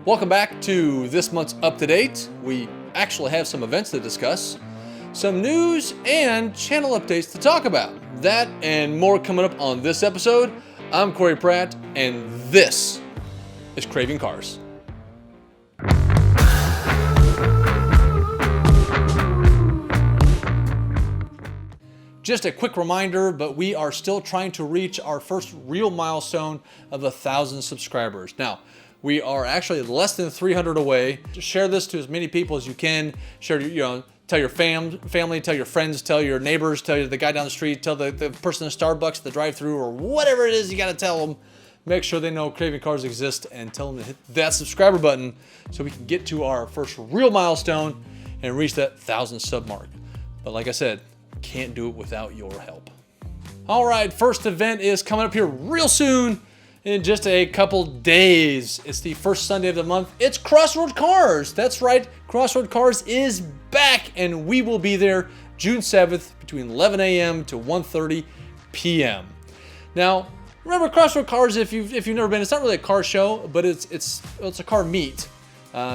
Welcome back to this month's Up to Date. We actually have some events to discuss, some news, and channel updates to talk about. That and more coming up on this episode. I'm Corey Pratt, and this is Craving Cars. Just a quick reminder, but we are still trying to reach our first real milestone of 1,000 subscribers. Now, we are actually less than 300 away. Just share this to as many people as you can. Share, tell your family, tell your friends, tell your neighbors, tell the guy down the street, tell the person in Starbucks, the drive-thru, or whatever it is you gotta tell them. Make sure they know Craving Cars exist and tell them to hit that subscriber button so we can get to our first real milestone and reach that 1,000 sub mark. But like I said, can't do it without your help. All right, first event is coming up here real soon in just a couple days. It's the first Sunday of the month. It's Crossroad Cars. That's right, Crossroad Cars is back, and we will be there June 7th between 11 a.m. to 1:30 p.m. Now, remember Crossroad Cars, if you've never been, it's not really a car show, but it's a car meet.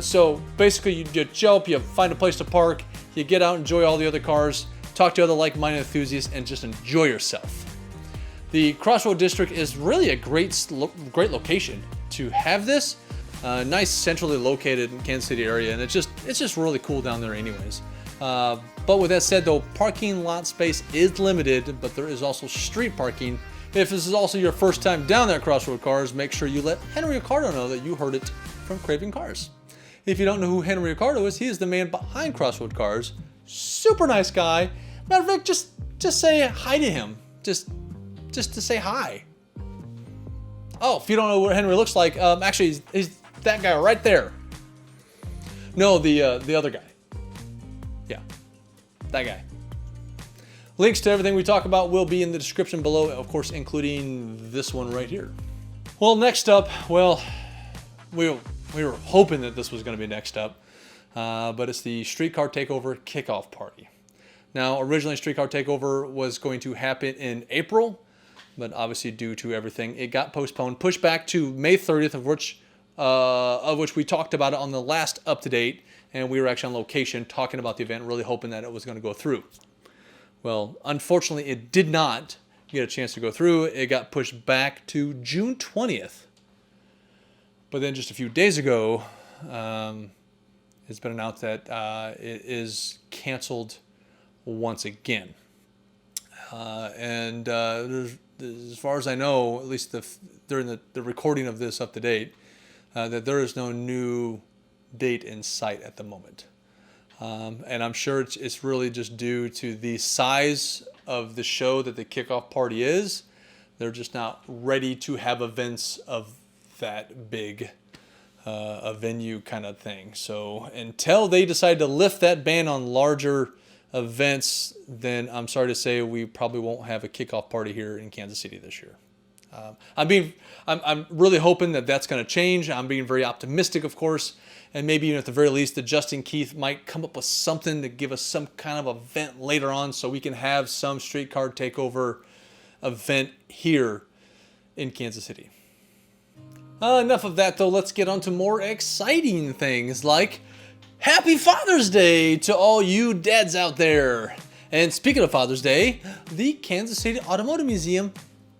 So basically you show up, you find a place to park, you get out, enjoy all the other cars, talk to other like-minded enthusiasts, and just enjoy yourself. The Crossroad District is really a great location to have this. Nice centrally located in Kansas City area, and it's just really cool down there anyways. But with that said though, parking lot space is limited, but there is also street parking. If this is also your first time down there at Crossroad Cars, make sure you let Henry Ricardo know that you heard it from Craving Cars. If you don't know who Henry Ricardo is, he is the man behind Crossroad Cars. Super nice guy. Matter of fact, just say hi to him. Just to say hi. Oh, if you don't know what Henry looks like, actually he's that guy right there. No, the other guy. Yeah, that guy. Links to everything we talk about will be in the description below, of course, including this one right here. Well, next up, well, we were hoping that this was going to be next up, but it's the Streetcar Takeover kickoff party. Now, originally Streetcar Takeover was going to happen in April, but obviously due to everything, it got postponed, pushed back to May 30th, of which we talked about it on the last Up to Date, and we were actually on location talking about the event, really hoping that it was going to go through. Well, unfortunately, it did not get a chance to go through. It got pushed back to June 20th. But then just a few days ago, it's been announced that it is canceled once again. And as far as I know, at least during the recording of this Up to Date, that there is no new date in sight at the moment. And I'm sure it's really just due to the size of the show that the kickoff party is. They're just not ready to have events of that big a venue kind of thing. So until they decide to lift that ban on larger events, then I'm sorry to say we probably won't have a kickoff party here in Kansas City this year. I'm really hoping that that's going to change. I'm being very optimistic, of course, and maybe even at the very least, that Justin Keith might come up with something to give us some kind of event later on, so we can have some Streetcar Takeover event here in Kansas City. Enough of that, though. Let's get on to more exciting things like Happy Father's Day to all you dads out there. And speaking of Father's Day, the Kansas City Automotive Museum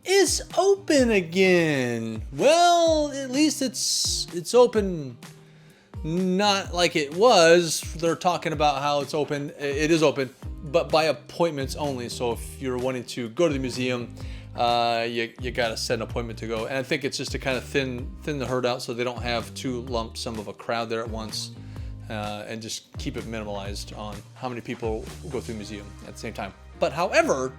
is open again. Well, at least it's open, not like it was. They're talking about how it's open. It is open, but by appointments only. So if you're wanting to go to the museum, you got to set an appointment to go. And I think it's just to kind of thin the herd out so they don't have too lump sum of a crowd there at once. And just keep it minimalized on how many people go through the museum at the same time. But however,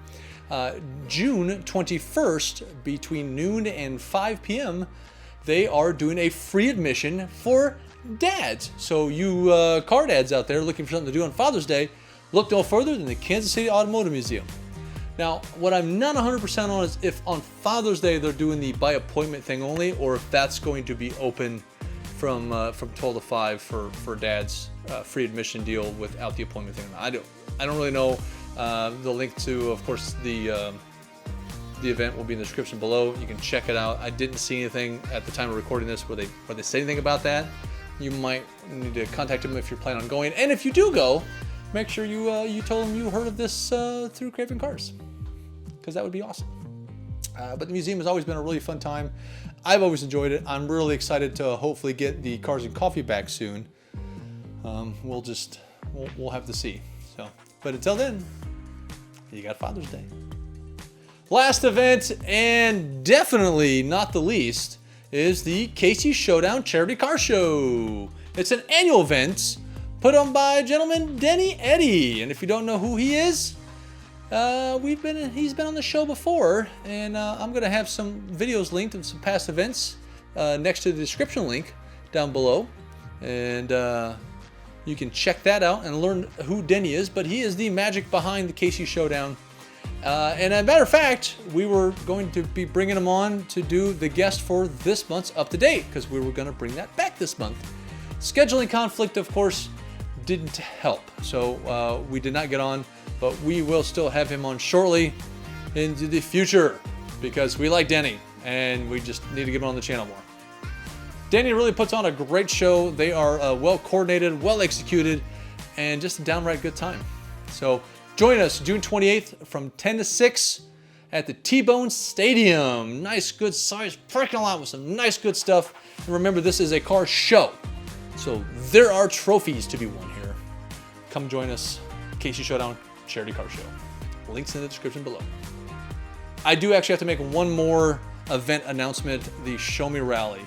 June 21st, between noon and 5 p.m., they are doing a free admission for dads. So you car dads out there looking for something to do on Father's Day, look no further than the Kansas City Automotive Museum. Now, what I'm not 100% on is if on Father's Day they're doing the by appointment thing only, or if that's going to be open from 12 to 5 for dads, free admission deal without the appointment thing. I don't really know. The link to, of course, the event will be in the description below. You can check it out. I didn't see anything at the time of recording this where they said anything about that. you might need to contact him if you're planning on going. And if you do go, make sure you told him you heard of this through Craving Cars, because that would be awesome. But the museum has always been a really fun time. I've always enjoyed it. I'm really excited to hopefully get the Cars and Coffee back soon. We'll have to see. So, but until then, you got Father's Day. Last event, and definitely not the least, is the KC Showdown Charity Car Show. It's an annual event put on by gentleman Denny Eddy. And if you don't know who he is, he's been on the show before, and I'm gonna have some videos linked of some past events next to the description link down below, and you can check that out and learn who Denny is. But he is the magic behind the KC Showdown. And as a matter of fact, we were going to be bringing him on to do the guest for this month's UpToDate, because we were going to bring that back this month. Scheduling conflict, of course, didn't help, so we did not get on, but we will still have him on shortly into the future, because we like Denny and we just need to get him on the channel more. Denny really puts on a great show. They are well coordinated, well executed, and just a downright good time. So join us June 28th from 10 to 6 at the T-Bone Stadium. Nice, good sized parking lot with some nice, good stuff. And remember, this is a car show, so there are trophies to be won here. Come join us, KC Showdown Charity Car Show. Links in the description below. I do actually have to make one more event announcement, the Show Me Rally.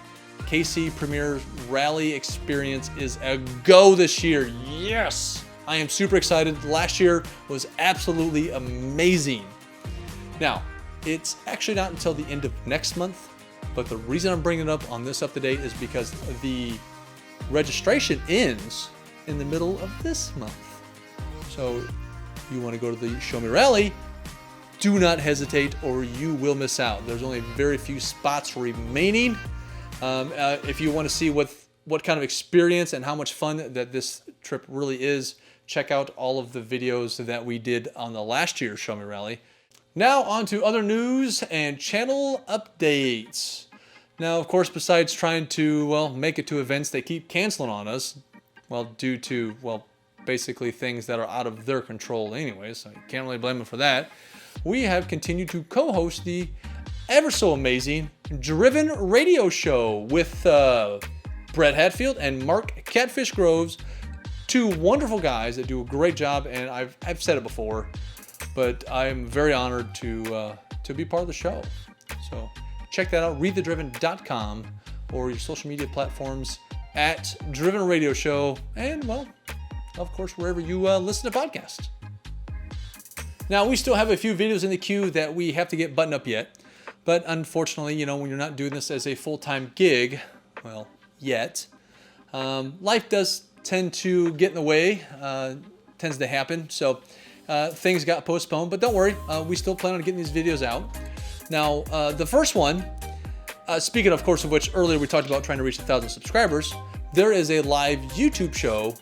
KC Premier Rally Experience is a go this year. Yes! I am super excited. Last year was absolutely amazing. Now, it's actually not until the end of next month, but the reason I'm bringing it up on this UpToDate is because the registration ends in the middle of this month. So you want to go to the Show Me Rally, do not hesitate or you will miss out. There's only very few spots remaining. If you want to see what kind of experience and how much fun that this trip really is, check out all of the videos that we did on the last year's Show Me Rally. Now on to other news and channel updates. Now, of course, besides trying to, well, make it to events, they keep canceling on us, well, due to, well, basically things that are out of their control anyway, so you can't really blame them for that. We have continued to co-host the ever so amazing Driven Radio Show with Brett Hatfield and Mark Catfish Groves, two wonderful guys that do a great job, and I've said it before, but I'm very honored to be part of the show. So check that out, readthedriven.com, or your social media platforms at Driven Radio Show, and, well, of course, wherever you listen to podcasts. Now, we still have a few videos in the queue that we have to get buttoned up yet, but unfortunately, you know, when you're not doing this as a full-time gig, well, yet, life does tend to get in the way, tends to happen, so things got postponed, but don't worry, we still plan on getting these videos out. Now, the first one, speaking of course of which, earlier we talked about trying to reach 1,000 subscribers, there is a live YouTube show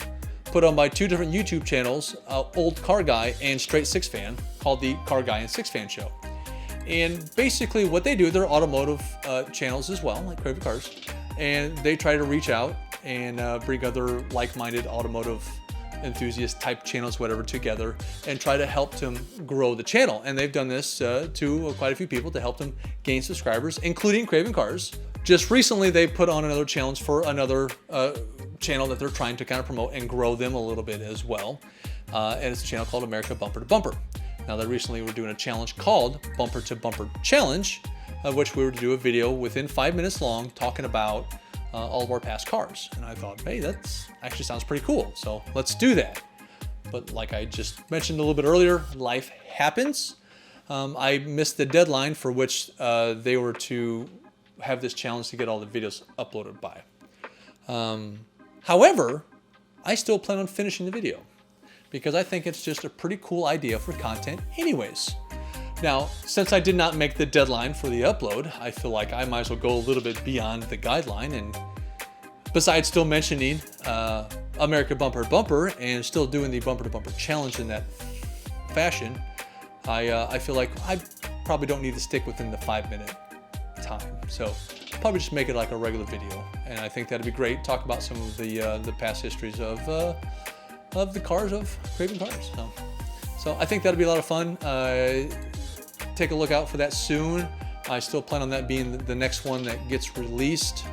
put on by two different YouTube channels, Old Car Guy and Straight Six Fan, called the Car Guy and Six Fan Show. And basically what they do, they're automotive channels as well, like Craving Cars, and they try to reach out and bring other like-minded automotive enthusiast type channels, whatever, together and try to help them grow the channel. And they've done this to quite a few people to help them gain subscribers, including Craving Cars. Just recently, they put on another challenge for another channel that they're trying to kind of promote and grow them a little bit as well. And it's a channel called America Bumper to Bumper. Now, they recently were doing a challenge called Bumper to Bumper Challenge, of which we were to do a video within 5 minutes long talking about all of our past cars. And I thought, hey, that's actually sounds pretty cool. So let's do that. But like I just mentioned a little bit earlier, life happens. I missed the deadline for which they were to have this challenge to get all the videos uploaded by. However, I still plan on finishing the video because I think it's just a pretty cool idea for content anyways. Now, since I did not make the deadline for the upload, I feel like I might as well go a little bit beyond the guideline, and besides still mentioning America Bumper to Bumper and still doing the Bumper to Bumper Challenge in that fashion, I feel like I probably don't need to stick within the 5 minute time. So probably just make it like a regular video and I think that'd be great. Talk about some of the past histories of the cars of Craving Cars. So I think that'll be a lot of fun. Take a look out for that soon. I still plan on that being the next one that gets released,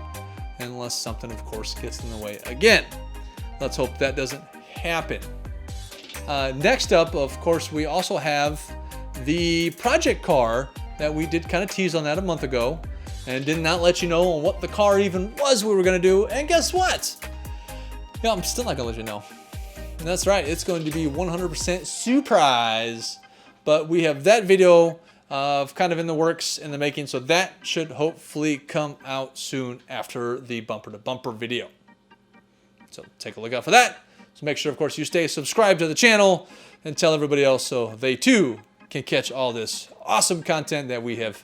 unless something, of course, gets in the way again. Let's hope that doesn't happen. Next up, of course, we also have the project car that we did kind of tease on that a month ago and did not let you know on what the car even was we were going to do. And guess what? Yeah, I'm still not going to let you know. And that's right. It's going to be 100% surprise. But we have that video kind of in the works, in the making. So that should hopefully come out soon after the bumper to bumper video. So take a look out for that. So make sure, of course, you stay subscribed to the channel and tell everybody else so they too can catch all this awesome content that we have,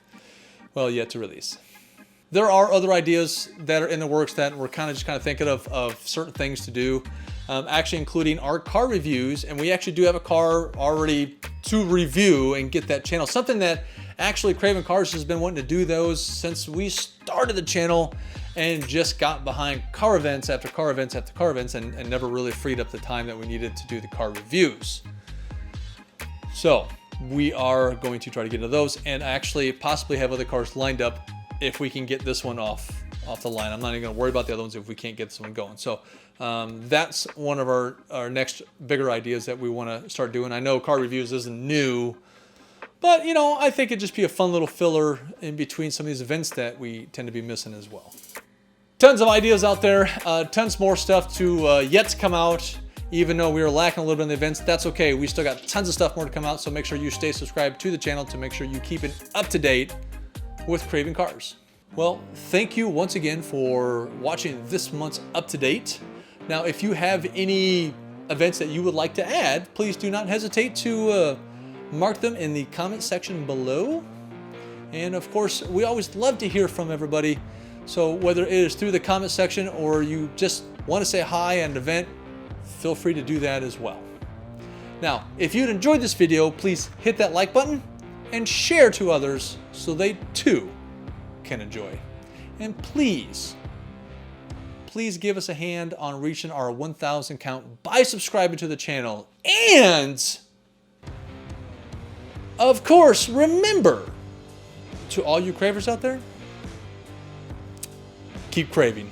well, yet to release. There are other ideas that are in the works that we're kind of thinking of certain things to do, actually including our car reviews. And we actually do have a car already to review and get that channel. Something that actually Craving Cars has been wanting to do those since we started the channel and just got behind car events after car events after car events and never really freed up the time that we needed to do the car reviews. So we are going to try to get into those and actually possibly have other cars lined up if we can get this one off the line. I'm not even gonna worry about the other ones if we can't get this one going. So that's one of our next bigger ideas that we wanna start doing. I know car reviews isn't new, but you know, I think it'd just be a fun little filler in between some of these events that we tend to be missing as well. Tons of ideas out there, tons more stuff to yet to come out. Even though we were lacking a little bit in the events, that's okay. We still got tons of stuff more to come out, so make sure you stay subscribed to the channel to make sure you keep it up to date with Craving Cars. Well, thank you once again for watching this month's Up to Date. Now, if you have any events that you would like to add, please do not hesitate to mark them in the comment section below. And of course, we always love to hear from everybody. So whether it is through the comment section or you just want to say hi at an event, feel free to do that as well. Now, if you'd enjoyed this video, please hit that like button and share to others so they too can enjoy. And please give us a hand on reaching our 1,000 count by subscribing to the channel. And of course, remember, to all you cravers out there, keep craving.